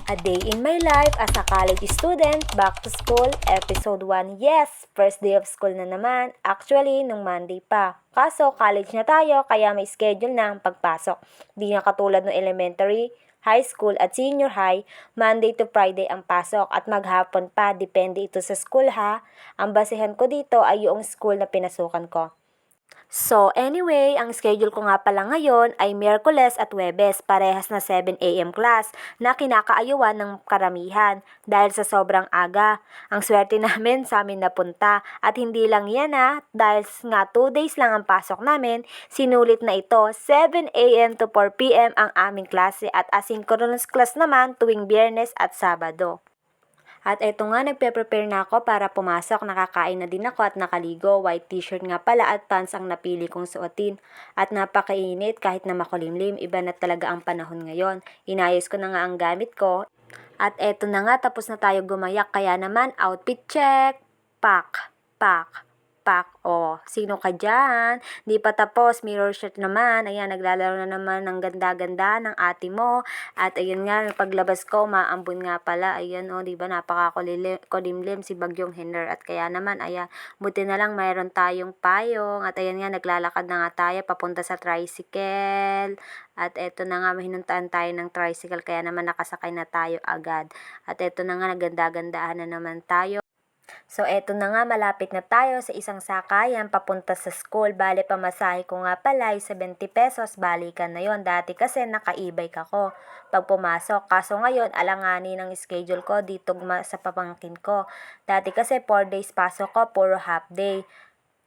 A Day in My Life as a College Student, Back to School, Episode 1. Yes, first day of school na naman. Actually, nung Monday pa. Kaso, college na tayo, kaya may schedule na ang pagpasok. Di na katulad ng elementary, high school at senior high, Monday to Friday ang pasok at maghapon pa, depende ito sa school ha. Ang basehan ko dito ay yung school na pinasukan ko. So anyway, ang schedule ko nga pala ngayon ay Miyerkules at Huwebes, parehas na 7 a.m. class na kinakaayuan ng karamihan dahil sa sobrang aga. Ang swerte namin sa amin napunta at hindi lang yan dahil nga 2 days lang ang pasok namin, sinulit na ito 7 a.m. to 4 p.m. ang aming klase at asynchronous class naman tuwing Biyernes at Sabado. At eto nga, nagpe-prepare na ako para pumasok, nakakain na din ako at nakaligo, white t-shirt nga pala at pants ang napili kong suotin. At napakainit kahit na makulimlim, iba na talaga ang panahon ngayon. Inayos ko na nga ang gamit ko. At eto na nga, tapos na tayo gumayak, kaya naman outfit check, pack, pack. O, sino ka dyan? Di pa tapos, mirror shirt naman. Ayan, naglalaro na naman ng ganda-ganda ng ate mo. At ayun nga, paglabas ko, maambon nga pala. Ayan, di ba, napakakulimlim si Bagyong Hener. At kaya naman, ayan, buti na lang mayroon tayong payong. At ayan nga, naglalakad na nga tayo papunta sa tricycle. At eto na nga, mahinuntaan tayo ng tricycle. Kaya naman, nakasakay na tayo agad. At eto na nga, naganda-gandahan na naman tayo. So, eto na nga, malapit na tayo sa isang sakayan papunta sa school. Bale, pamasahe ko nga pala ay 70 pesos, balikan na yon. Dati kasi naka-e-bike ako pag pumasok. Kaso ngayon, alanganin ang schedule ko dito sa pamangkin ko. Dati kasi 4 days pasok ko, puro half day.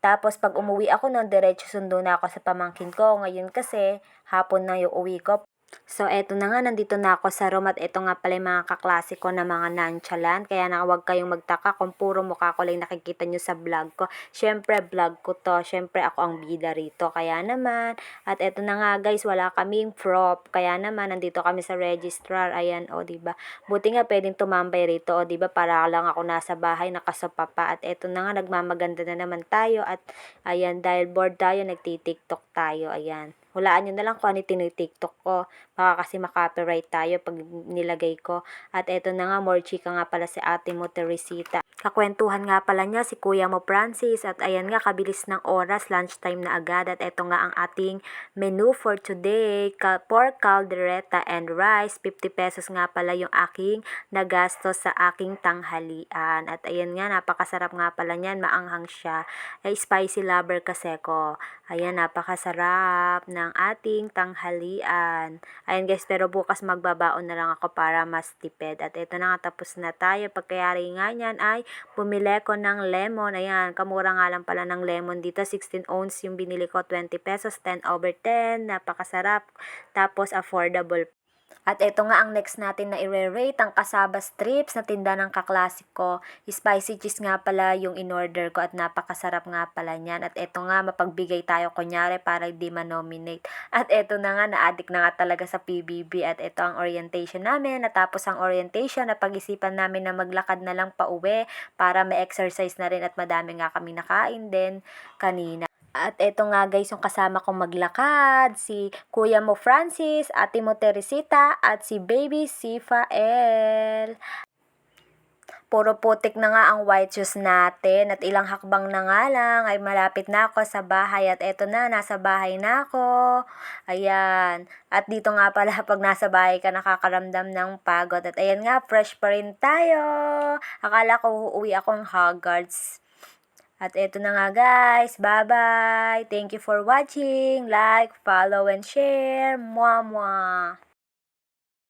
Tapos pag umuwi ako noon, diretso sundo na ako sa pamangkin ko. Ngayon kasi, hapon na yung uwi ko. So, eto na nga, nandito na ako sa room at eto nga pala yung mga kaklase ko na mga nonchalant. Kaya na huwag kayong magtaka kung puro mukha ko lang nakikita nyo sa vlog ko. Syempre, vlog ko to. Syempre, ako ang bida rito. Kaya naman, at eto na nga guys, wala kaming prop. Kaya naman, nandito kami sa registrar. Ayan, diba? Buti nga pwedeng tumambay rito, diba? Para lang ako nasa bahay, nakasopa pa. At eto na nga, nagmamaganda na naman tayo. At ayan, dahil bored tayo, nagtitiktok tayo. Ayan. Hulaan nyo na lang kung ano tinitiktok ko. Baka kasi makopyright tayo pag nilagay ko. At eto na nga, more chika nga pala si ate mo, Teresita. Kakwentuhan nga pala niya si kuya mo, Francis. At ayan nga, kabilis ng oras, lunchtime na agad. At eto nga ang ating menu for today. Pork caldereta and rice. 50 pesos nga pala yung aking nagastos sa aking tanghalian. At ayan nga, napakasarap nga pala niyan. Maanghang siya. Spicy lover kasi ko. Ayan, napakasarap ng ating tanghalian. Ayan guys, pero bukas magbabaon na lang ako para mas tipid. At ito na nga, tapos na tayo. Pagkayari nga niyan ay bumili ko ng lemon. Ayan, kamura nga lang pala ng lemon dito. 16 ounce yung binili ko, 20 pesos, 10/10. Napakasarap. Tapos affordable. At ito nga ang next natin na i-rate, ang Kasaba Strips na tinda ng kaklasiko. Spicy cheese nga pala yung in-order ko at napakasarap nga pala niyan. At ito nga, mapagbigay tayo kunyari para di ma-nominate. At ito na nga, na-addict na nga talaga sa PBB. At ito ang orientation namin. Natapos ang orientation, napag-isipan namin na maglakad na lang pa uwi para ma-exercise na rin at madami nga kami nakain din kanina. At eto nga guys, yung kasama kong maglakad, si kuya mo Francis, ate mo Teresita, at si baby Sifael. Puro putik na nga ang white shoes natin at ilang hakbang na nga lang ay malapit na ako sa bahay. At eto na, nasa bahay na ako. Ayan. At dito nga pala pag nasa bahay ka nakakaramdam ng pagod. At ayan nga, fresh pa rin tayo. Akala ko uuwi akong Hogwarts. At eto na nga guys, bye-bye! Thank you for watching! Like, follow, and share! Mwah, mwah!